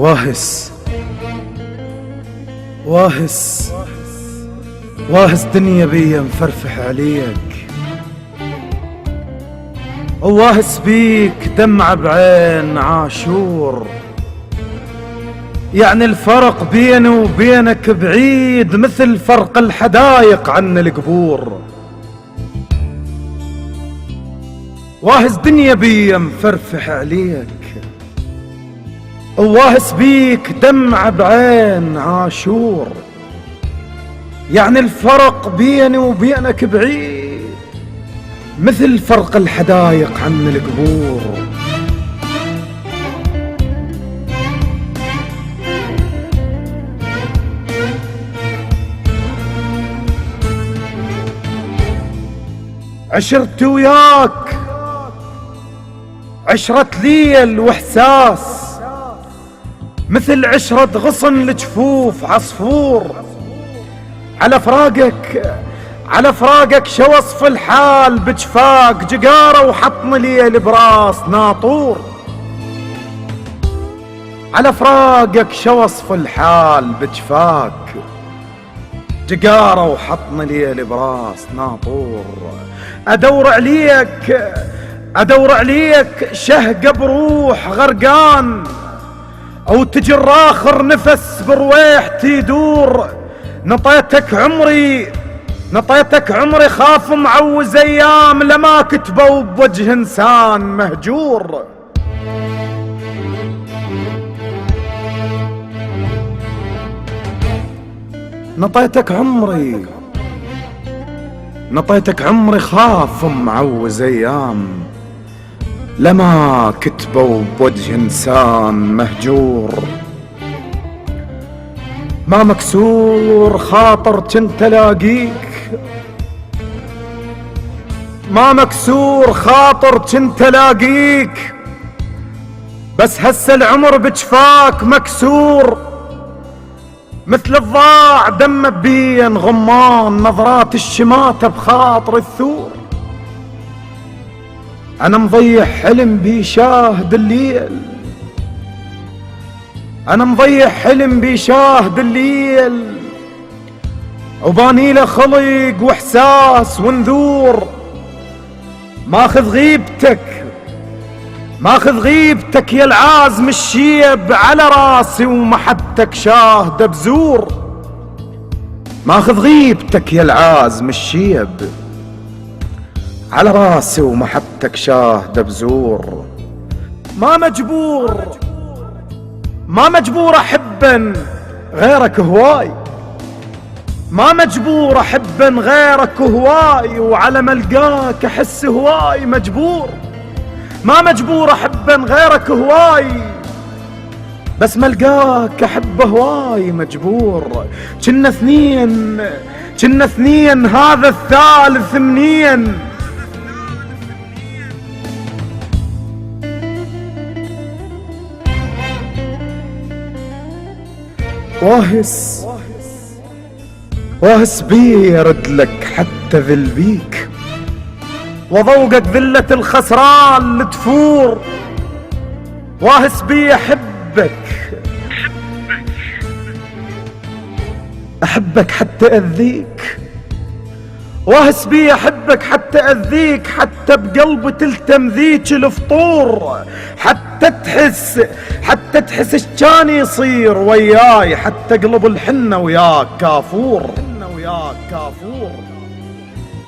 واهس واهس واهس دنيا بيا مفرفح عليك، واهس بيك دمعة بعين عاشور. يعني الفرق بيني وبينك بعيد مثل فرق الحدايق عن القبور. واهس دنيا بيا مفرفح عليك، واهس بيك دمعة بعين عاشور. يعني الفرق بيني وبينك بعيد مثل فرق الحدايق عن القبور. عشرت وياك عشرة ليل واحساس مثل عشرة غصن لجفوف عصفور. على فراقك شو وصف الحال بجفاك جقارة وحطم ليل براس ناطور. على فراقك شو وصف الحال بجفاك جقارة وحطم ليل براس ناطور. ادور عليك شهقة بروح غرقان، او تجر اخر نفس برويحتي يدور. نطيتك عمري خاف معوز ايام لما كتبوا بوجه انسان مهجور. نطيتك عمري خاف معوز ايام لما كتبوا بوجه انسان مهجور. ما مكسور خاطر كنت الاقيك، ما مكسور خاطر كنت الاقيك، بس هسه العمر بجفاك مكسور. مثل الضاع دم بين غمان نظرات الشماتة بخاطر الثور. انا مضيع حلم بيشاهد الليل، انا مضيع حلم بيشاهد الليل، وباني له خلق واحساس ونذور. ماخذ غيبتك يا العازم الشيب على راسي ومحبتك شاهد بزور. ماخذ غيبتك يا العازم الشيب على راسي ومحبتك شاهد بزور. ما مجبور احبا غيرك هواي، ما مجبور احبا غيرك هواي، وعلى ملقاك احس هواي مجبور. ما مجبور احبا غيرك هواي، بس ملقاك احب هواي مجبور. كنا اثنين هذا الثالث منين. واهس بي يرد لك حتى ذل بيك، وضوقك ذلة الخسران اللي تفور. واهس بي أحبك حتى أذيك، واهس بي أحبك حتى أذيك، حتى بقلبي تلتم ذيك الفطور. حتى تحس ايش كان يصير وياي، حتى قلب الحنة وياك كافور.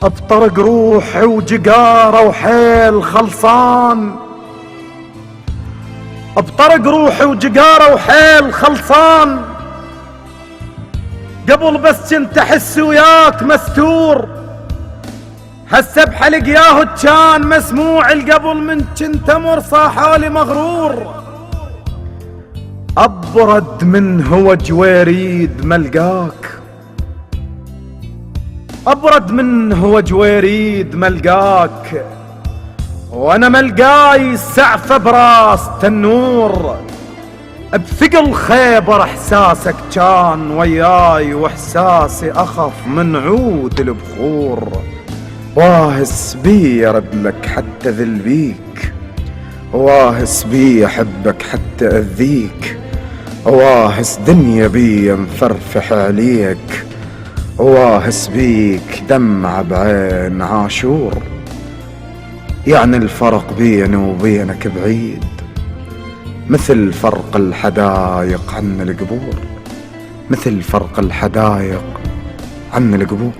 ابطرق روحي وجقارة وحيل خلصان، ابطرق روحي وجقارة وحيل خلصان. قبل بس كنت احس وياك مستور، هسه بحلق ياهو كان مسموع. القبل من كنت امر صاحولي مغرور. ابرد من هو جويريد ملقاك، ابرد من هو جويريد ملقاك، وانا ملقاي سعفة براس تنور. بثقل خيبر احساسك كان وياي، واحساسي اخف من عود البخور. واهس بي يرد لك حتى ذل بيك، واهس بي احبك حتى اذيك، واهس دنيا بي مفرفح عليك، واهس بيك دمع بعين عاشور. يعني الفرق بيني وبينك بعيد، مثل فرق الحدايق عن القبور، مثل فرق الحدايق عن القبور.